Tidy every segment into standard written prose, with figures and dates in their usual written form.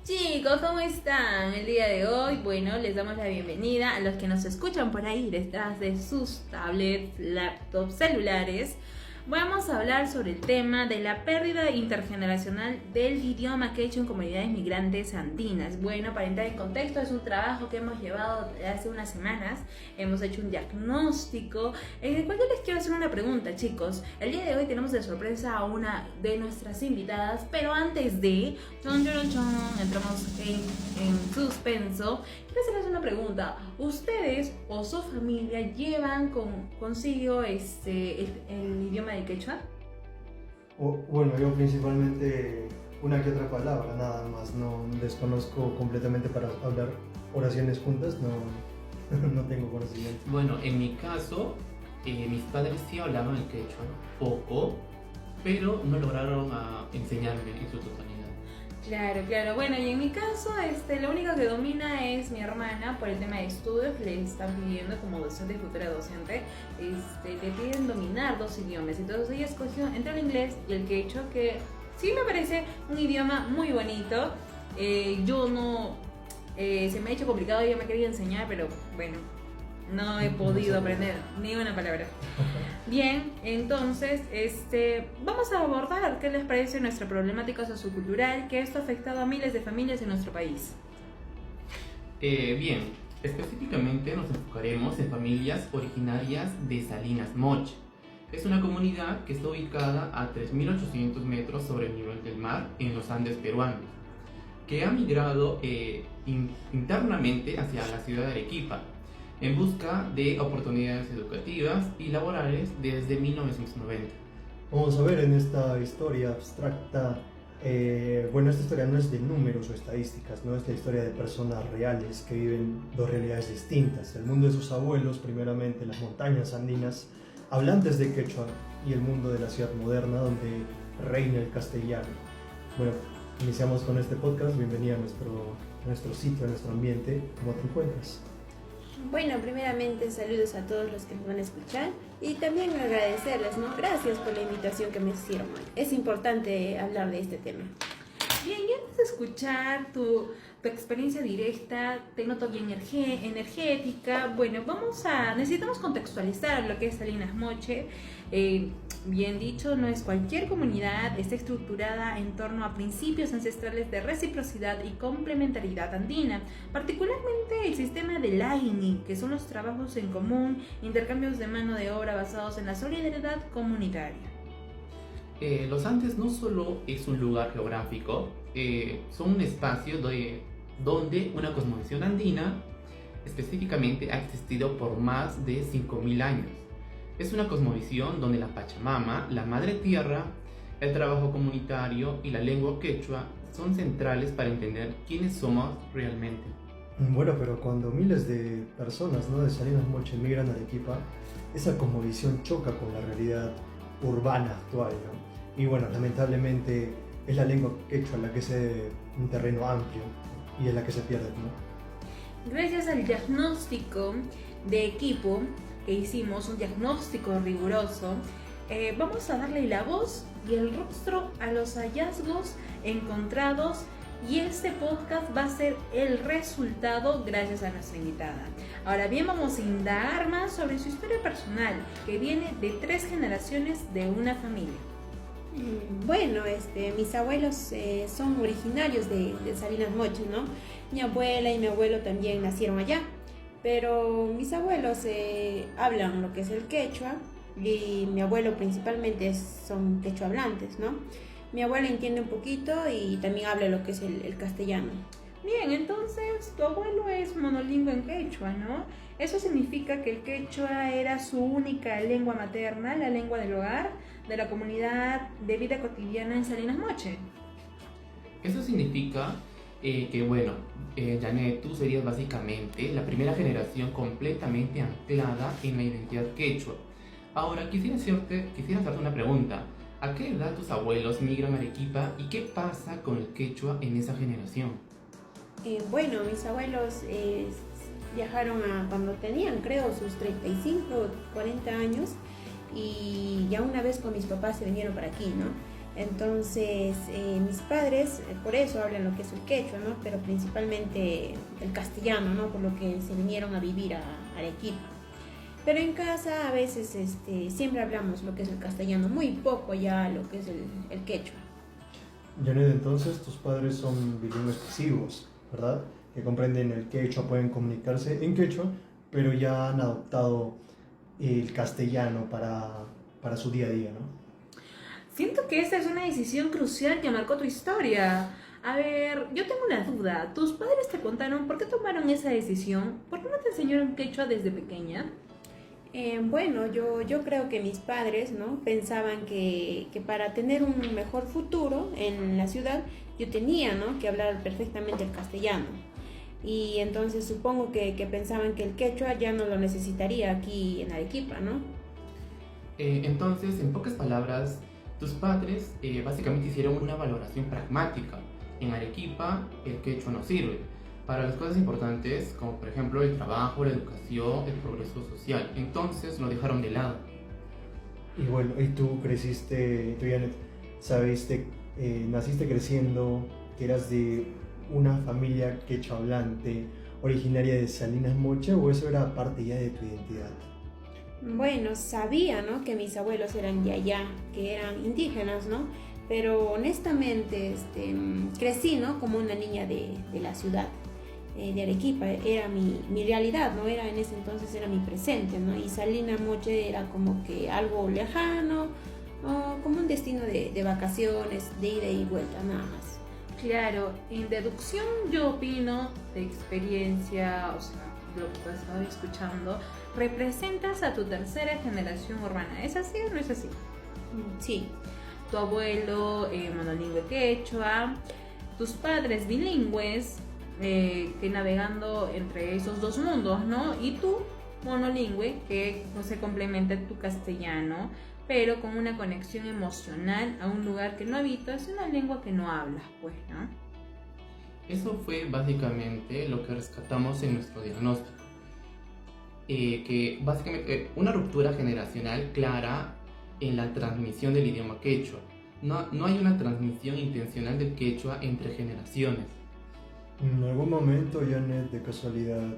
Chicos, ¿cómo están? El día de hoy, bueno, les damos la bienvenida a los que nos escuchan por ahí detrás de sus tablets, laptops, celulares. Vamos a hablar sobre el tema de la pérdida intergeneracional del idioma quechua en comunidades migrantes andinas. Bueno, para entrar en contexto, es un trabajo que hemos llevado hace unas semanas. Hemos hecho un diagnóstico en el cual yo les quiero hacer una pregunta, chicos. El día de hoy tenemos de sorpresa a una de nuestras invitadas, pero antes de entramos en suspenso. Quiero hacerles una pregunta. ¿Ustedes o su familia llevan consigo el idioma de quechua? Bueno, yo principalmente una que otra palabra, nada más. No desconozco completamente para hablar oraciones juntas, no tengo conocimiento. Bueno, en mi caso, mis padres sí hablaban el quechua, poco, pero no lograron enseñarme en su totalidad. Claro. Bueno, y en mi caso, lo único que domina es mi hermana por el tema de estudios. Le están pidiendo como docente, futura docente, le piden dominar dos idiomas. Entonces ella escogió entre el inglés y el quechua, que sí me parece un idioma muy bonito. Yo no, se me ha hecho complicado, ella me quería enseñar, pero bueno, no he podido aprender ni una palabra. Bien, entonces, vamos a abordar qué les parece nuestra problemática sociocultural, que esto ha afectado a miles de familias en nuestro país. Bien, específicamente nos enfocaremos en familias originarias de Salinas Moche. Es una comunidad que está ubicada a 3.800 metros sobre el nivel del mar en los Andes peruanos, que ha migrado internamente hacia la ciudad de Arequipa en busca de oportunidades educativas y laborales desde 1990. Vamos a ver en esta historia abstracta, esta historia no es de números o estadísticas, no es la historia de personas reales que viven dos realidades distintas: el mundo de sus abuelos, primeramente las montañas andinas, hablantes de quechua, y el mundo de la ciudad moderna donde reina el castellano. Bueno, iniciamos con este podcast. Bienvenida a nuestro sitio, a nuestro ambiente. ¿Cómo te encuentras? Bueno, primeramente saludos a todos los que nos van a escuchar y también agradecerles, ¿no? Gracias por la invitación que me hicieron hoy. Es importante hablar de este tema. Bien, y antes de escuchar tu experiencia directa, te noto bien energética. Bueno, necesitamos contextualizar lo que es Salinas Moche. Bien dicho, no es cualquier comunidad, está estructurada en torno a principios ancestrales de reciprocidad y complementariedad andina, particularmente el sistema de LAINI, que son los trabajos en común, intercambios de mano de obra basados en la solidaridad comunitaria. Los Andes no solo es un lugar geográfico, son un espacio donde una cosmovisión andina específicamente ha existido por más de 5.000 años. Es una cosmovisión donde la Pachamama, la Madre Tierra, el trabajo comunitario y la lengua quechua son centrales para entender quiénes somos realmente. Bueno, pero cuando miles de personas, ¿no?, de Salinas Moche migran a Arequipa, esa cosmovisión choca con la realidad urbana actual, ¿no? Y bueno, lamentablemente es la lengua quechua la que es un terreno amplio y es la que se pierde, ¿no? Gracias al diagnóstico de equipo que hicimos, un diagnóstico riguroso, vamos a darle la voz y el rostro a los hallazgos encontrados, y este podcast va a ser el resultado gracias a nuestra invitada. Ahora bien, vamos a indagar más sobre su historia personal, que viene de 3 generaciones de una familia. Bueno, mis abuelos son originarios de Salinas Moche, ¿no? Mi abuela y mi abuelo también nacieron allá, pero mis abuelos hablan lo que es el quechua y mi abuelo principalmente son quechua hablantes, ¿no? Mi abuela entiende un poquito y también habla lo que es el castellano. Bien, entonces tu abuelo es monolingüe en quechua, ¿no? Eso significa que el quechua era su única lengua materna, la lengua del hogar, de la comunidad de vida cotidiana en Salinas Moche. Eso significa Janet, tú serías básicamente la primera generación completamente anclada en la identidad quechua. Ahora, quisiera hacerte una pregunta. ¿A qué edad tus abuelos migran a Arequipa y qué pasa con el quechua en esa generación? Bueno, mis abuelos viajaron cuando tenían, creo, sus 35 o 40 años, y ya una vez con mis papás se vinieron para aquí, ¿no? Entonces, mis padres, por eso hablan lo que es el quechua, ¿no? Pero principalmente el castellano, ¿no? Por lo que se vinieron a vivir a Arequipa. Pero en casa a veces siempre hablamos lo que es el castellano, muy poco ya lo que es el quechua. Janet, entonces tus padres son bilingües pasivos, ¿verdad? Que comprenden el quechua, pueden comunicarse en quechua, pero ya han adoptado el castellano para su día a día, ¿no? Siento que esta es una decisión crucial que marcó tu historia. A ver, yo tengo una duda. ¿Tus padres te contaron por qué tomaron esa decisión? ¿Por qué no te enseñaron quechua desde pequeña? Bueno, yo creo que mis padres, ¿no? Pensaban que para tener un mejor futuro en la ciudad, yo tenía, ¿no? que hablar perfectamente el castellano. Y entonces supongo que pensaban que el quechua ya no lo necesitaría aquí en Arequipa, ¿no? Entonces, en pocas palabras, tus padres básicamente hicieron una valoración pragmática. En Arequipa el quechua no sirve para las cosas importantes, como por ejemplo el trabajo, la educación, el progreso social. Entonces lo dejaron de lado. Y bueno, y tú creciste, tú Janet, sabiste, naciste creciendo, que eras de una familia quechua hablante, originaria de Salinas Moche, ¿o eso era parte ya de tu identidad? Bueno, sabía, ¿no? que mis abuelos eran de allá, que eran indígenas, ¿no? Pero honestamente crecí, ¿no? como una niña de la ciudad. De Arequipa, era mi realidad, ¿no? Era en ese entonces era mi presente, ¿no? Y Salina Moche era como que algo lejano, como un destino de vacaciones, de ida y vuelta, nada más. Claro, en deducción yo opino de experiencia, o sea, lo que has estado escuchando, representas a tu tercera generación urbana. ¿Es así o no es así? Sí. Tu abuelo monolingüe quechua, tus padres bilingües, que navegando entre esos dos mundos, ¿no? Y tú, monolingüe, que no se complementa tu castellano, pero con una conexión emocional a un lugar que no habitas, una lengua que no hablas, pues, ¿no? Eso fue básicamente lo que rescatamos en nuestro diagnóstico. Que básicamente una ruptura generacional clara en la transmisión del idioma quechua. No hay una transmisión intencional del quechua entre generaciones. En algún momento, Janet, de casualidad,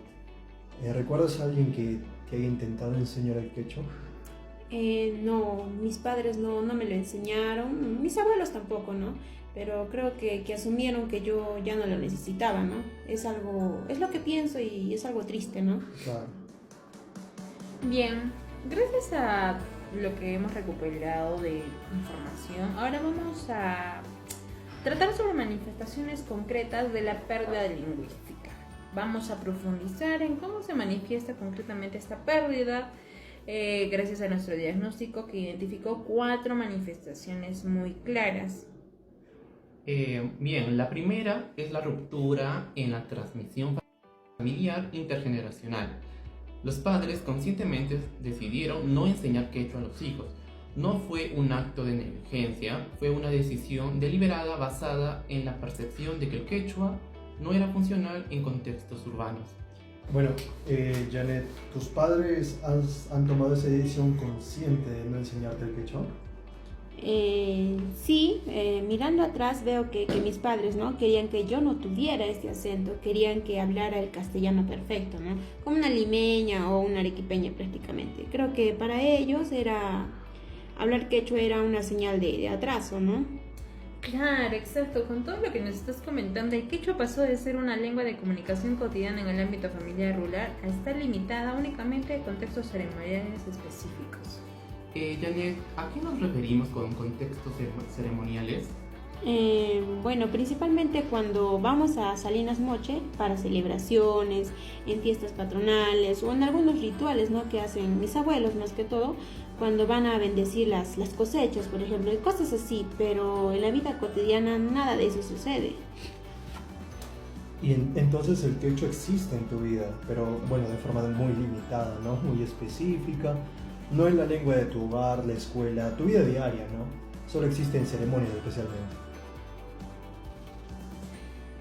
¿recuerdas a alguien que haya intentado enseñar el quechua? No, mis padres no me lo enseñaron, mis abuelos tampoco, ¿no? Pero creo que asumieron que yo ya no lo necesitaba, ¿no? Es lo que pienso y es algo triste, ¿no? Claro. Bien, gracias a lo que hemos recuperado de información, ahora vamos a tratar sobre manifestaciones concretas de la pérdida lingüística. Vamos a profundizar en cómo se manifiesta concretamente esta pérdida, gracias a nuestro diagnóstico que identificó 4 manifestaciones muy claras. Bien, la primera es la ruptura en la transmisión familiar intergeneracional. Los padres conscientemente decidieron no enseñar quechua a los hijos. No fue un acto de negligencia, fue una decisión deliberada basada en la percepción de que el quechua no era funcional en contextos urbanos. Bueno, Janet, ¿tus padres han tomado esa decisión consciente de no enseñarte el quechua? Sí, mirando atrás veo que mis padres, ¿no? querían que yo no tuviera este acento, querían que hablara el castellano perfecto, ¿no? Como una limeña o una arequipeña prácticamente. Creo que para ellos hablar quechua era una señal de atraso, ¿no? Claro, exacto. Con todo lo que nos estás comentando, el quechua pasó de ser una lengua de comunicación cotidiana en el ámbito familiar rural a estar limitada únicamente a contextos ceremoniales específicos. Janet, ¿a qué nos referimos con contextos ceremoniales? Bueno, principalmente cuando vamos a Salinas Moche para celebraciones, en fiestas patronales o en algunos rituales, ¿no? que hacen mis abuelos más que todo, cuando van a bendecir las cosechas, por ejemplo, y cosas así, pero en la vida cotidiana nada de eso sucede. Y entonces el quechua existe en tu vida, pero bueno, de forma muy limitada, ¿no? Muy específica. No es la lengua de tu hogar, la escuela, tu vida diaria, ¿no? Solo existe en ceremonias especialmente.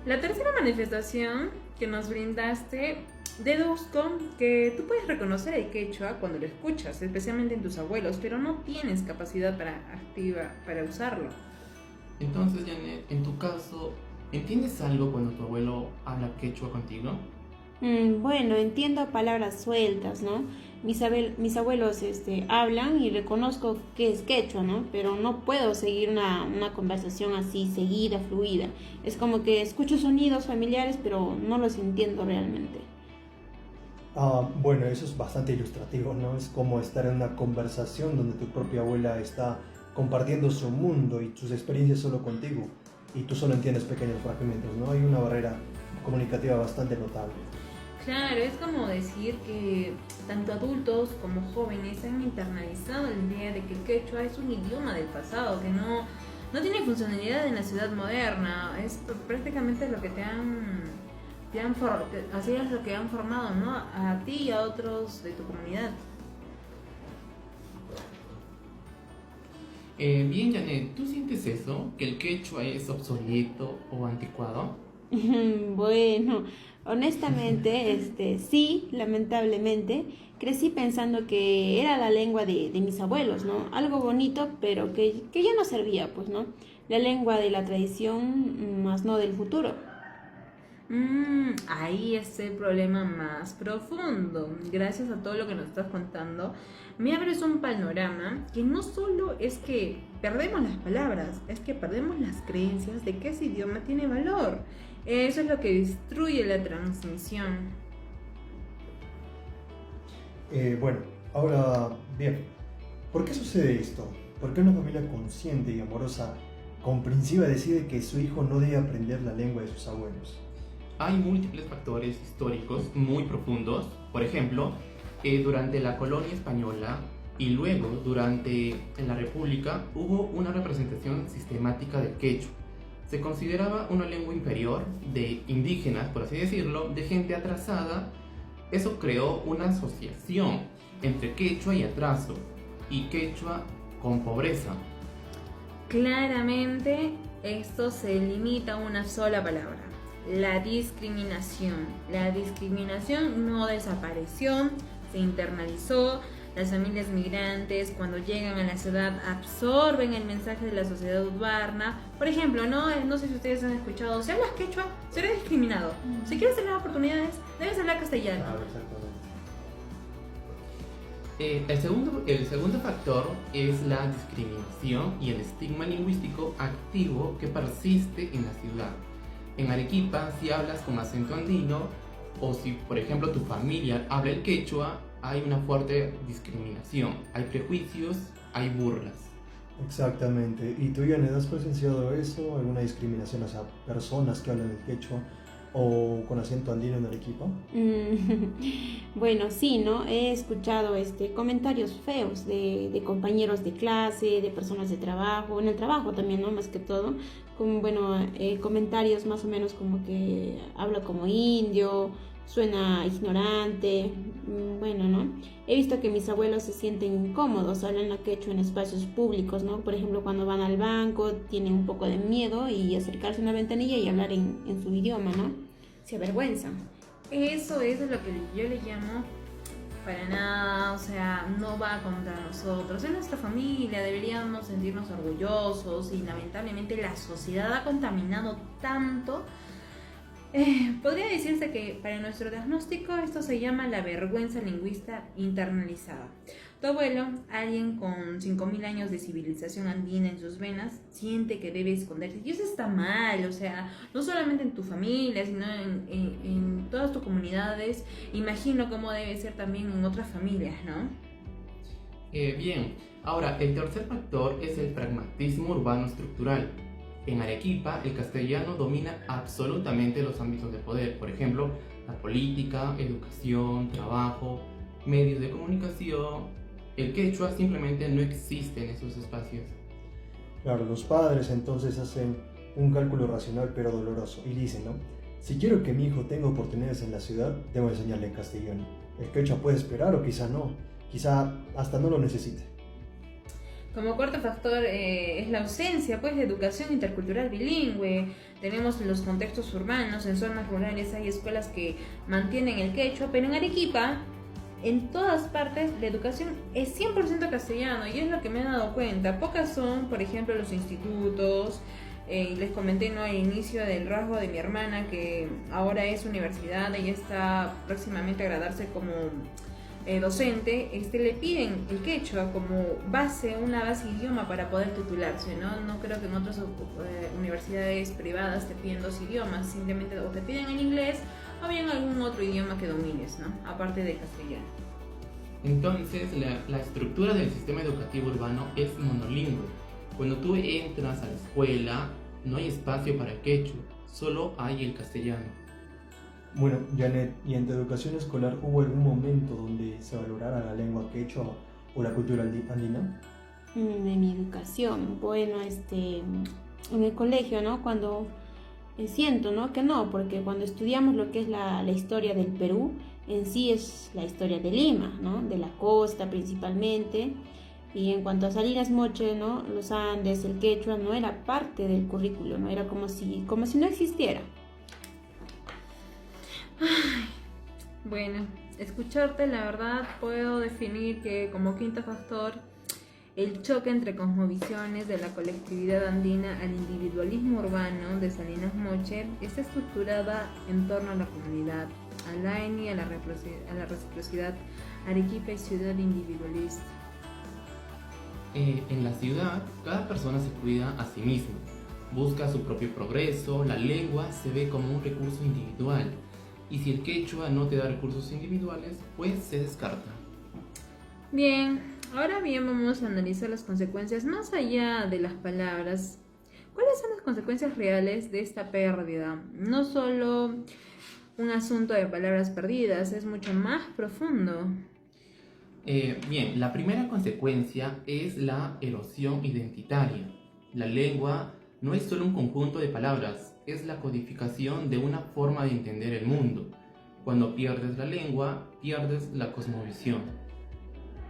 La tercera manifestación que nos brindaste, deduzco que tú puedes reconocer el quechua cuando lo escuchas, especialmente en tus abuelos, pero no tienes capacidad activa para usarlo. Entonces, Janet, en tu caso, ¿entiendes algo cuando tu abuelo habla quechua contigo? Bueno, entiendo palabras sueltas, ¿no? Mis abuelos hablan y reconozco que es quechua, ¿no? Pero no puedo seguir una conversación así, seguida, fluida. Es como que escucho sonidos familiares, pero no los entiendo realmente. Bueno, eso es bastante ilustrativo, ¿no? Es como estar en una conversación donde tu propia abuela está compartiendo su mundo y sus experiencias solo contigo y tú solo entiendes pequeños fragmentos, ¿no? Hay una barrera comunicativa bastante notable. Claro, es como decir que tanto adultos como jóvenes han internalizado la idea de que el quechua es un idioma del pasado, que no tiene funcionalidad en la ciudad moderna. Es prácticamente lo que así es lo que han formado, ¿no? A ti y a otros de tu comunidad. Bien, Janet, ¿tú sientes eso? ¿Que el quechua es obsoleto o anticuado? Bueno, honestamente, sí, lamentablemente, crecí pensando que era la lengua de mis abuelos, ¿no? Algo bonito, pero que ya no servía, pues, ¿no? La lengua de la tradición, más no del futuro. Ahí es el problema más profundo. Gracias a todo lo que nos estás contando, me abres un panorama que no solo es que perdemos las palabras, es que perdemos las creencias de que ese idioma tiene valor. Eso es lo que destruye la transmisión. Bueno, ahora bien, ¿por qué sucede esto? ¿Por qué una familia consciente y amorosa, comprensiva, decide que su hijo no debe aprender la lengua de sus abuelos? Hay múltiples factores históricos muy profundos. Por ejemplo, durante la colonia española y luego durante la República hubo una representación sistemática del quechua. Se consideraba una lengua inferior de indígenas, por así decirlo, de gente atrasada. Eso creó una asociación entre quechua y atraso y quechua con pobreza. Claramente, esto se limita a una sola palabra: la discriminación. La discriminación no desapareció, se internalizó. Las familias migrantes, cuando llegan a la ciudad, absorben el mensaje de la sociedad urbana. Por ejemplo, no sé si ustedes han escuchado: si hablas quechua, serás discriminado. Si quieres tener oportunidades, debes hablar castellano. Claro, exactamente. El segundo factor es la discriminación y el estigma lingüístico activo que persiste en la ciudad. En Arequipa, si hablas con acento andino o si, por ejemplo, tu familia habla el quechua, hay una fuerte discriminación, hay prejuicios, hay burlas. Exactamente. ¿Y tú, Janet, has presenciado eso? ¿Alguna discriminación hacia personas que hablan el quechua o con acento andino en Arequipa? Bueno, sí, ¿no? He escuchado comentarios feos de compañeros de clase, de personas de trabajo, en el trabajo también, ¿no? Más que todo, comentarios más o menos como que habla como indio, suena ignorante, bueno, ¿no? He visto que mis abuelos se sienten incómodos hablando quechua en espacios públicos, ¿no? Por ejemplo, cuando van al banco, tienen un poco de miedo y acercarse a una ventanilla y hablar en su idioma, ¿no? Se avergüenzan. Eso es lo que yo le llamo para nada, o sea, no va contra nosotros. Es nuestra familia, deberíamos sentirnos orgullosos y lamentablemente la sociedad ha contaminado tanto. Podría decirse que para nuestro diagnóstico esto se llama la vergüenza lingüista internalizada. Tu abuelo, alguien con 5.000 años de civilización andina en sus venas, siente que debe esconderse. Y eso está mal, o sea, no solamente en tu familia, sino en todas tus comunidades. Imagino cómo debe ser también en otras familias, ¿no? Bien, ahora el tercer factor es el pragmatismo urbano estructural. En Arequipa, el castellano domina absolutamente los ámbitos de poder, por ejemplo, la política, educación, trabajo, medios de comunicación. El quechua simplemente no existe en esos espacios. Claro, los padres entonces hacen un cálculo racional pero doloroso y dicen, ¿no? Si quiero que mi hijo tenga oportunidades en la ciudad, debo enseñarle castellano. El quechua puede esperar o quizá no, quizá hasta no lo necesite. Como cuarto factor es la ausencia pues, de educación intercultural bilingüe. Tenemos los contextos urbanos, en zonas rurales hay escuelas que mantienen el quechua, pero en Arequipa, en todas partes, la educación es 100% castellano y es lo que me he dado cuenta. Pocas son, por ejemplo, los institutos, Les comenté, ¿no?, al inicio del rasgo de mi hermana, que ahora es universidad, ella está próximamente a graduarse como docente. Le piden el quechua como una base idioma para poder titularse, ¿no? No creo que en otras universidades privadas te piden 2 idiomas, simplemente o te piden el inglés o bien algún otro idioma que domines, ¿no?, aparte del castellano. Entonces, la estructura del sistema educativo urbano es monolingüe. Cuando tú entras a la escuela, no hay espacio para quechua, solo hay el castellano. Bueno, Janet, ¿y en tu educación escolar hubo algún momento donde se valorara la lengua quechua o la cultura andina? En mi educación, bueno, en el colegio, ¿no? Cuando siento, ¿no?, que no, porque cuando estudiamos lo que es la historia del Perú, en sí es la historia de Lima, ¿no?, de la costa principalmente. Y en cuanto a Salinas Moche, ¿no?, los Andes, el quechua no era parte del currículo, no era como si no existiera. Bueno, escucharte, la verdad, puedo definir que como quinto factor, el choque entre cosmovisiones de la colectividad andina al individualismo urbano de Salinas Moche está estructurada en torno a la comunidad, a la ENI, a la reciprocidad, Arequipa y ciudad individualista. En la ciudad, cada persona se cuida a sí misma, busca su propio progreso, la lengua se ve como un recurso individual. Y si el quechua no te da recursos individuales, pues se descarta. Bien, ahora bien vamos a analizar las consecuencias más allá de las palabras. ¿Cuáles son las consecuencias reales de esta pérdida? No solo un asunto de palabras perdidas, es mucho más profundo. Bien, la primera consecuencia es la erosión identitaria. La lengua no es solo un conjunto de palabras, es la codificación de una forma de entender el mundo. Cuando pierdes la lengua, pierdes la cosmovisión.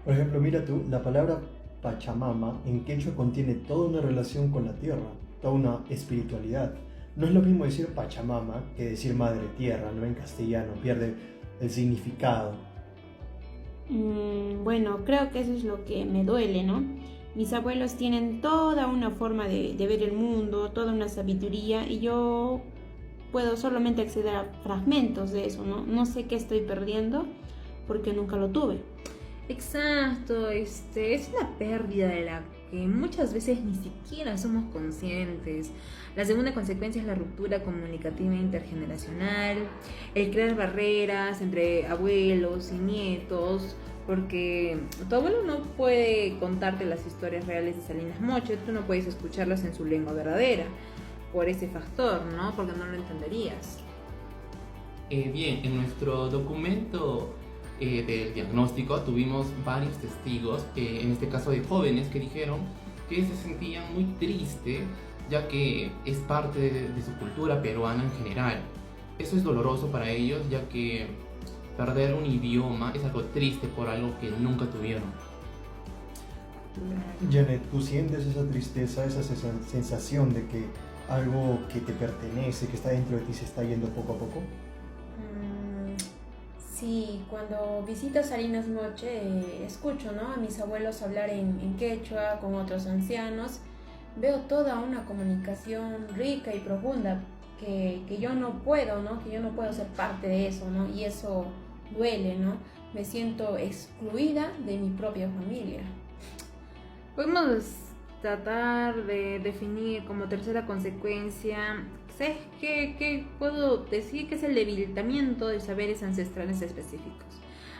Por ejemplo, mira tú, la palabra Pachamama en quechua contiene toda una relación con la tierra, toda una espiritualidad. No es lo mismo decir Pachamama que decir Madre Tierra, ¿no? En castellano pierde el significado. Bueno, creo que eso es lo que me duele, ¿no? Mis abuelos tienen toda una forma de ver el mundo, toda una sabiduría, y yo puedo solamente acceder a fragmentos de eso, ¿no? No sé qué estoy perdiendo porque nunca lo tuve. Exacto, es una pérdida de la que muchas veces ni siquiera somos conscientes. La segunda consecuencia es la ruptura comunicativa intergeneracional, el crear barreras entre abuelos y nietos, porque tu abuelo no puede contarte las historias reales de Salinas Moche, tú no puedes escucharlas en su lengua verdadera, por ese factor, ¿no? Porque no lo entenderías. Bien, en nuestro documento del diagnóstico tuvimos varios testigos, en este caso de jóvenes, que dijeron que se sentían muy tristes, ya que es parte de su cultura peruana en general. Eso es doloroso para ellos, ya que perder un idioma es algo triste por algo que nunca tuvieron. Janet, ¿tú sientes esa tristeza, esa sensación de que algo que te pertenece, que está dentro de ti, se está yendo poco a poco? Sí, cuando visito Salinas Moche, escucho, ¿no?, a mis abuelos hablar en quechua con otros ancianos. Veo toda una comunicación rica y profunda que yo no puedo, ¿no?, que yo no puedo ser parte de eso, ¿no? Y eso duele, ¿no? Me siento excluida de mi propia familia. Podemos tratar de definir como tercera consecuencia, ¿sabes qué puedo decir? Que es el debilitamiento de saberes ancestrales específicos.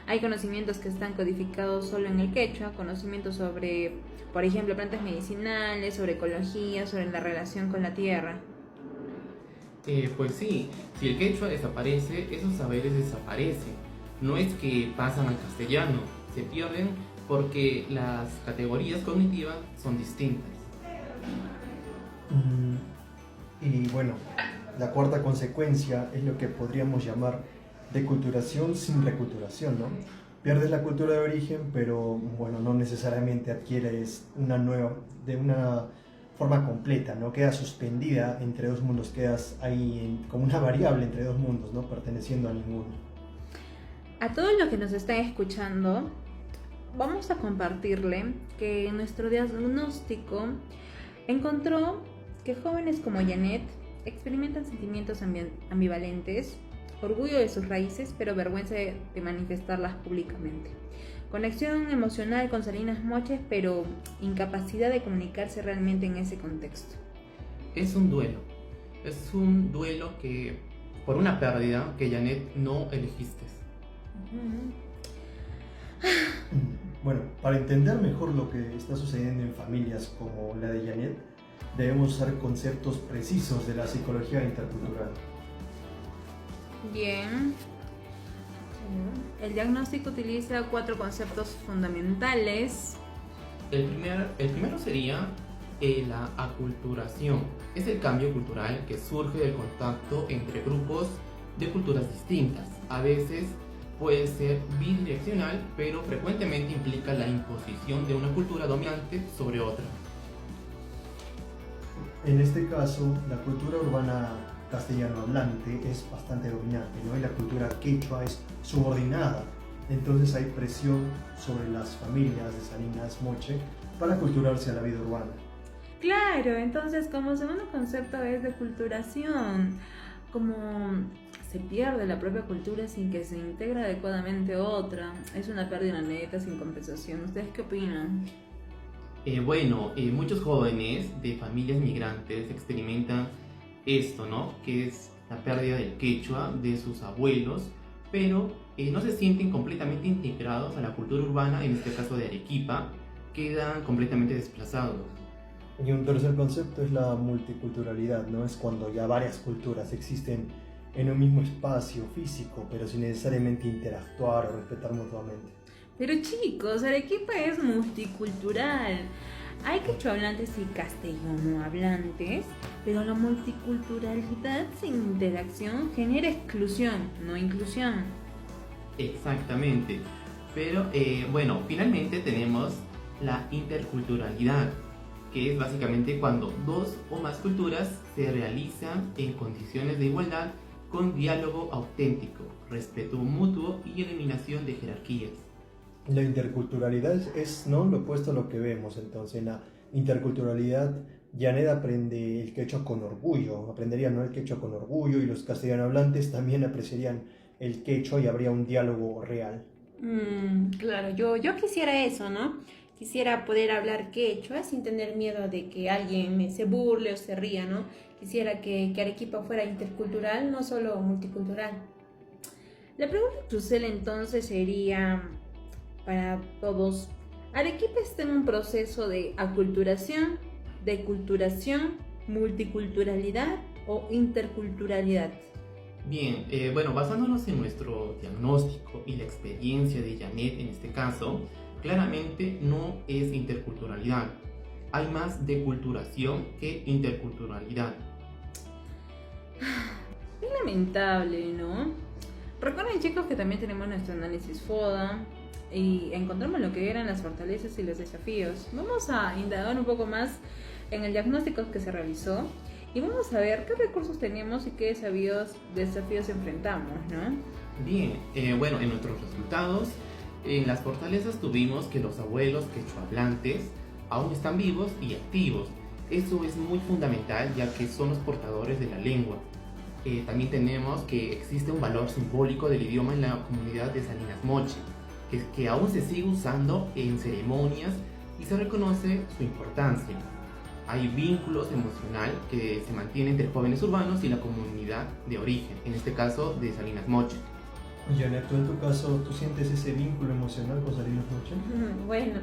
Hay conocimientos que están codificados solo en el quechua, conocimientos sobre, por ejemplo, plantas medicinales, sobre ecología, sobre la relación con la tierra. Pues sí, si el quechua desaparece, esos saberes desaparecen. No es que pasan al castellano, se pierden porque las categorías cognitivas son distintas. Y bueno, la cuarta consecuencia es lo que podríamos llamar deculturación sin reculturación, ¿no? Pierdes la cultura de origen, pero bueno, no necesariamente adquieres una nueva, de una forma completa, ¿no? Quedas suspendida entre dos mundos, quedas ahí como una variable entre dos mundos, no perteneciendo a ninguno. A todos los que nos están escuchando, vamos a compartirle que nuestro diagnóstico encontró que jóvenes como Janet experimentan sentimientos ambivalentes, orgullo de sus raíces, pero vergüenza de manifestarlas públicamente. Conexión emocional con Salinas Moches, pero incapacidad de comunicarse realmente en ese contexto. Es un duelo que por una pérdida que Janet no elegiste. Bueno, para entender mejor lo que está sucediendo en familias como la de Janet, debemos usar conceptos precisos de la psicología intercultural. Bien. El diagnóstico utiliza 4 conceptos fundamentales. El primero sería la aculturación. Es el cambio cultural que surge del contacto entre grupos de culturas distintas. A veces puede ser bidireccional, pero frecuentemente implica la imposición de una cultura dominante sobre otra. En este caso, la cultura urbana castellano hablante es bastante dominante, ¿no? Y la cultura quechua es subordinada. Entonces hay presión sobre las familias de Salinas Moche para aculturarse a la vida urbana. Claro, entonces como segundo concepto es de culturación, como se pierde la propia cultura sin que se integre adecuadamente otra, es una pérdida neta sin compensación. ¿Ustedes qué opinan? Muchos jóvenes de familias migrantes experimentan esto, ¿no? Que es la pérdida del quechua de sus abuelos, pero no se sienten completamente integrados a la cultura urbana, en este caso de Arequipa, quedan completamente desplazados. Y un tercer concepto es la multiculturalidad, ¿no? Es cuando ya varias culturas existen en un mismo espacio físico, pero sin necesariamente interactuar o respetar mutuamente. Pero chicos, Arequipa es multicultural. Hay quechua hablantes y castellano hablantes, pero la multiculturalidad sin interacción genera exclusión, no inclusión. Exactamente. Pero finalmente tenemos la interculturalidad, que es básicamente cuando dos o más culturas se realizan en condiciones de igualdad con diálogo auténtico, respeto mutuo y eliminación de jerarquías. La interculturalidad es ¿no? lo opuesto a lo que vemos. Entonces, en la interculturalidad, Janet aprende el quechua con orgullo, aprendería ¿no? el quechua con orgullo, y los castellano hablantes también apreciarían el quechua y habría un diálogo real. Claro, yo quisiera eso, ¿no? Quisiera poder hablar quechua sin tener miedo de que alguien se burle o se ría, ¿no? Quisiera que Arequipa fuera intercultural, no solo multicultural. La pregunta crucial entonces sería para todos: ¿Arequipa está en un proceso de aculturación, deculturación, multiculturalidad o interculturalidad? Bien, basándonos en nuestro diagnóstico y la experiencia de Janet en este caso, claramente no es interculturalidad. Hay más deculturación que interculturalidad. Es lamentable, ¿no? Recuerden, chicos, que también tenemos nuestro análisis FODA y encontramos lo que eran las fortalezas y los desafíos. Vamos a indagar un poco más en el diagnóstico que se realizó y vamos a ver qué recursos tenemos y qué desafíos enfrentamos, ¿no? Bien, en nuestros resultados, en las fortalezas tuvimos que los abuelos quechuahablantes aún están vivos y activos. Eso es muy fundamental, ya que son los portadores de la lengua. También tenemos que existe un valor simbólico del idioma en la comunidad de Salinas Moche, que aún se sigue usando en ceremonias y se reconoce su importancia. Hay vínculos emocional que se mantienen entre jóvenes urbanos y la comunidad de origen, en este caso de Salinas Moche. Janet, ¿tú en tu caso, tú sientes ese vínculo emocional con Salinas Moche? Bueno,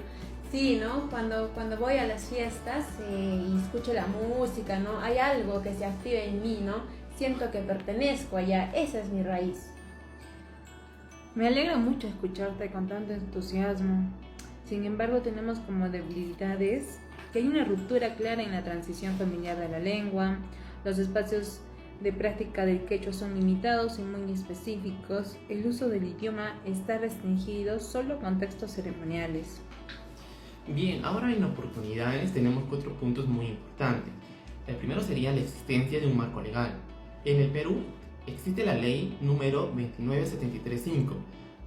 sí, ¿no? Cuando voy a las fiestas y escucho la música, ¿no? Hay algo que se activa en mí, ¿no? Siento que pertenezco allá, esa es mi raíz. Me alegra mucho escucharte con tanto entusiasmo. Sin embargo, tenemos como debilidades que hay una ruptura clara en la transición familiar de la lengua. Los espacios de práctica del quechua son limitados y muy específicos. El uso del idioma está restringido solo a contextos ceremoniales. Bien, ahora en oportunidades tenemos 4 puntos muy importantes. El primero sería la existencia de un marco legal. En el Perú existe la ley número 29735,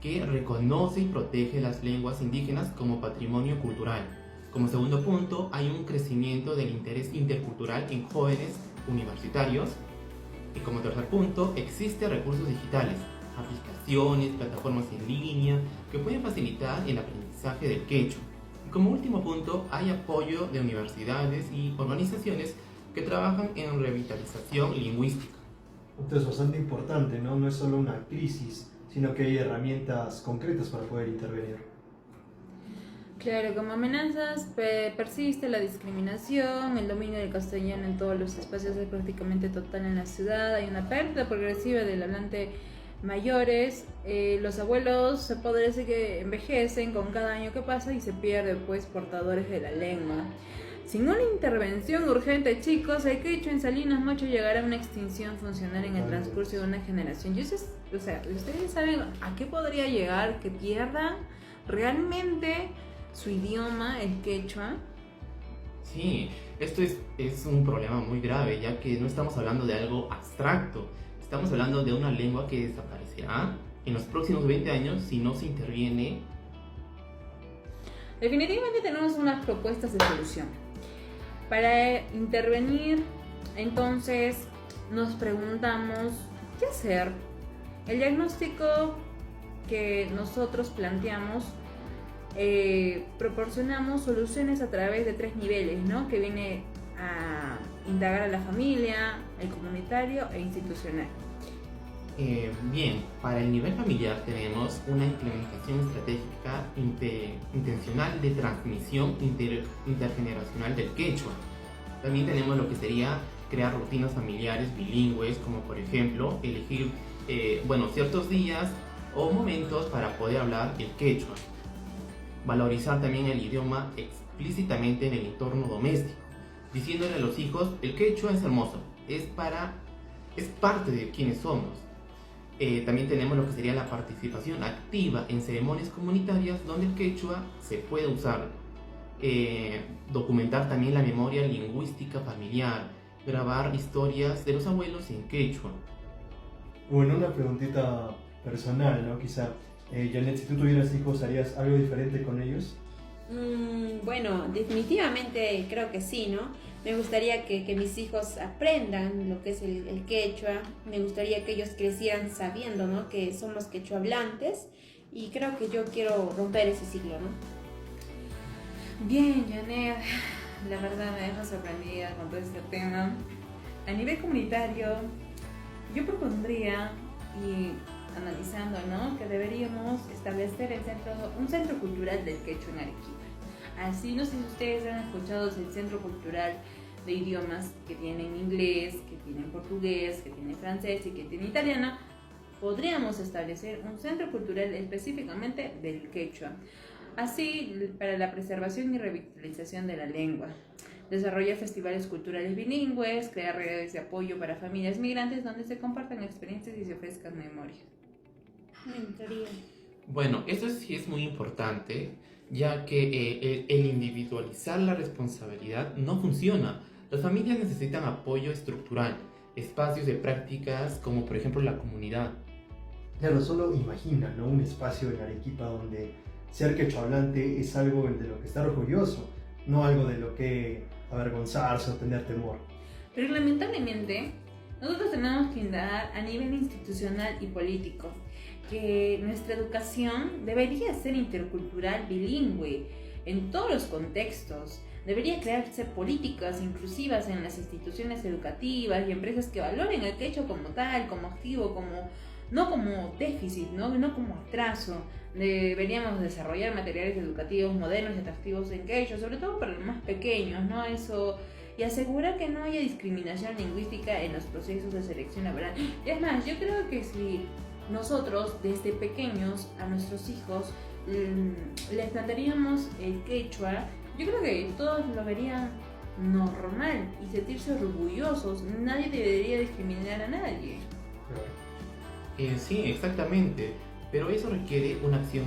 que reconoce y protege las lenguas indígenas como patrimonio cultural, Como segundo punto, hay un crecimiento del interés intercultural en jóvenes universitarios. Y como tercer punto, existen recursos digitales, aplicaciones, plataformas en línea que pueden facilitar el aprendizaje del quechua. Y como último punto, hay apoyo de universidades y organizaciones que trabajan en revitalización lingüística. Entonces, bastante importante, ¿no? No es solo una crisis, sino que hay herramientas concretas para poder intervenir. Claro, como amenazas persiste la discriminación, el dominio del castellano en todos los espacios es prácticamente total en la ciudad, hay una pérdida progresiva del hablante mayores, los abuelos se podría decir que envejecen con cada año que pasa y se pierden pues portadores de la lengua. Sin una intervención urgente, chicos, el quechua en Salinas Mocho llegará a una extinción funcional en el transcurso de una generación. ¿Ustedes saben a qué podría llegar que pierdan realmente su idioma, el quechua? Sí, esto es un problema muy grave, ya que no estamos hablando de algo abstracto, estamos hablando de una lengua que desaparecerá en los próximos 20 años si no se interviene. Definitivamente tenemos unas propuestas de solución. Para intervenir, entonces, nos preguntamos, ¿qué hacer? El diagnóstico que nosotros planteamos, proporcionamos soluciones a través de 3 niveles, ¿no? Que viene a indagar a la familia, el comunitario e institucional. Bien, para el nivel familiar tenemos una implementación estratégica intencional de transmisión intergeneracional del quechua. También tenemos lo que sería crear rutinas familiares bilingües, como por ejemplo elegir ciertos días o momentos para poder hablar el quechua. Valorizar también el idioma explícitamente en el entorno doméstico, diciéndole a los hijos, el quechua es hermoso, es parte de quienes somos. También tenemos lo que sería la participación activa en ceremonias comunitarias donde el quechua se puede usar. Documentar también la memoria lingüística familiar, grabar historias de los abuelos en quechua. Bueno, una preguntita personal, ¿no? Quizá, Janet, si tú tuvieras hijos, ¿harías algo diferente con ellos? Bueno, definitivamente creo que sí, ¿no? Me gustaría que mis hijos aprendan lo que es el quechua, me gustaría que ellos crecieran sabiendo, ¿no? Que somos quechua hablantes y creo que yo quiero romper ese ciclo, ¿no? Bien, Janet, la verdad me deja sorprendida con todo este tema. A nivel comunitario, yo propondría, y analizando, ¿no? Que deberíamos establecer un centro cultural del quechua en Arequipa. Así, no sé si ustedes han escuchado el centro cultural de idiomas que tienen inglés, que tienen portugués, que tienen francés y que tienen italiano. Podríamos establecer un centro cultural específicamente del quechua. Así, para la preservación y revitalización de la lengua. Desarrollar festivales culturales bilingües, crear redes de apoyo para familias migrantes donde se compartan experiencias y se ofrezcan memoria. Bueno, eso sí es muy importante, ya que el individualizar la responsabilidad no funciona. Las familias necesitan apoyo estructural, espacios de prácticas como por ejemplo la comunidad. Claro, solo imagina, ¿no? Un espacio en Arequipa donde ser quechohablante es algo de lo que estar orgulloso, no algo de lo que avergonzarse o tener temor. Pero lamentablemente, nosotros tenemos que indagar a nivel institucional y político que nuestra educación debería ser intercultural bilingüe en todos los contextos. Debería crearse políticas inclusivas en las instituciones educativas y empresas que valoren el quechua como tal, como activo, no como déficit, no como atraso. Deberíamos desarrollar materiales educativos modernos y atractivos en quechua, sobre todo para los más pequeños, ¿no? Eso, y asegurar que no haya discriminación lingüística en los procesos de selección laboral. Y es más, yo creo que si nosotros desde pequeños a nuestros hijos les plantearíamos el quechua, yo creo que todos lo verían normal y sentirse orgullosos. Nadie debería discriminar a nadie. Sí, exactamente, pero eso requiere una acción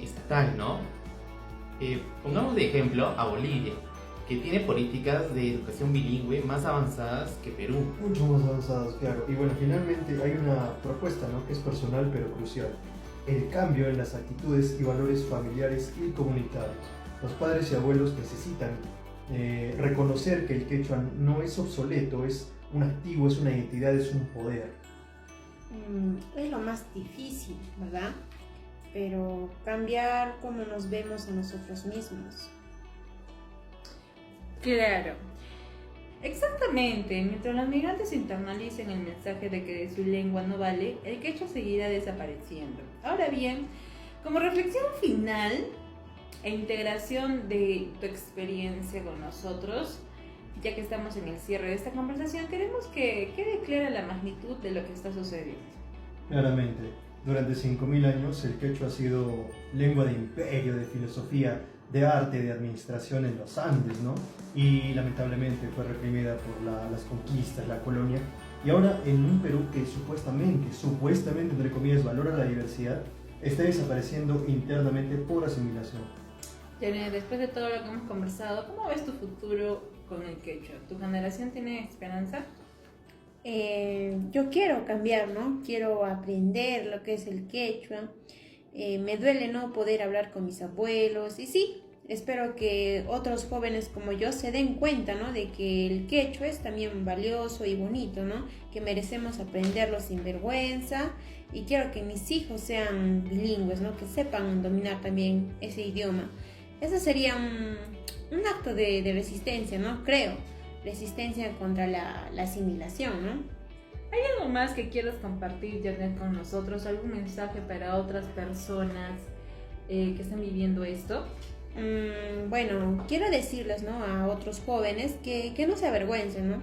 estatal, ¿no? Pongamos de ejemplo a Bolivia, que tiene políticas de educación bilingüe más avanzadas que Perú. Mucho más avanzadas, claro. Y bueno, finalmente hay una propuesta, ¿no? Que es personal pero crucial. El cambio en las actitudes y valores familiares y comunitarios. Los padres y abuelos necesitan reconocer que el quechua no es obsoleto, es un activo, es una identidad, es un poder. Es lo más difícil, ¿verdad? Pero cambiar cómo nos vemos a nosotros mismos. Claro. Exactamente, mientras los migrantes internalicen el mensaje de que su lengua no vale, el quechua seguirá desapareciendo. Ahora bien, como reflexión final e integración de tu experiencia con nosotros, ya que estamos en el cierre de esta conversación, queremos que quede clara la magnitud de lo que está sucediendo. Claramente, durante 5.000 años el quechua ha sido lengua de imperio, de filosofía, de arte, de administración en los Andes, ¿no? Y lamentablemente fue reprimida por las conquistas, la colonia. Y ahora en un Perú que supuestamente, entre comillas, valora la diversidad, está desapareciendo internamente por asimilación. Janet, después de todo lo que hemos conversado, ¿cómo ves tu futuro con el quechua? ¿Tu generación tiene esperanza? Yo quiero cambiar, ¿no? Quiero aprender lo que es el quechua. Me duele no poder hablar con mis abuelos y sí, espero que otros jóvenes como yo se den cuenta, ¿no? De que el quechua es también valioso y bonito, ¿no? Que merecemos aprenderlo sin vergüenza y quiero que mis hijos sean bilingües, ¿no? Que sepan dominar también ese idioma. Eso sería un acto de resistencia, ¿no? Creo, resistencia contra la asimilación, ¿no? ¿Hay algo más que quieras compartir, Janet, con nosotros? ¿Algún mensaje para otras personas que están viviendo esto? Bueno, quiero decirles, ¿no? A otros jóvenes que no se avergüencen, ¿no?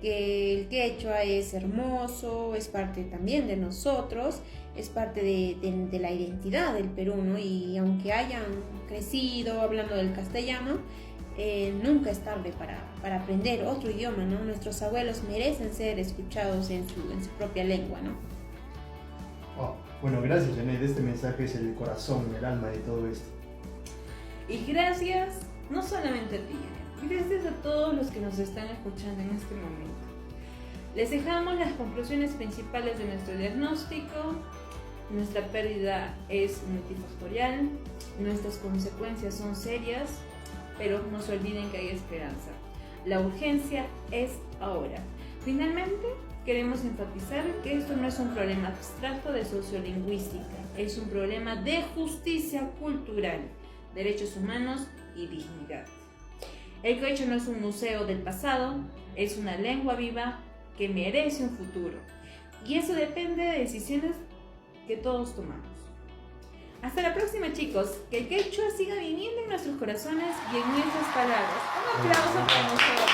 Que el quechua es hermoso, es parte también de nosotros, es parte de la identidad del Perú, ¿no? Y aunque hayan crecido hablando del castellano, nunca es tarde para aprender otro idioma, ¿no? Nuestros abuelos merecen ser escuchados en su propia lengua, ¿no? Oh, bueno, gracias, Janet. Este mensaje es el corazón, el alma de todo esto. Y gracias, no solamente a ti, Janet, gracias a todos los que nos están escuchando en este momento. Les dejamos las conclusiones principales de nuestro diagnóstico. Nuestra pérdida es multifactorial, nuestras consecuencias son serias, pero no se olviden que hay esperanza. La urgencia es ahora. Finalmente, queremos enfatizar que esto no es un problema abstracto de sociolingüística, es un problema de justicia cultural, derechos humanos y dignidad. El quechua no es un museo del pasado, es una lengua viva que merece un futuro. Y eso depende de decisiones que todos tomamos. Hasta la próxima, chicos. Que el quechua siga viviendo en nuestros corazones y en nuestras palabras. Un aplauso para nosotros.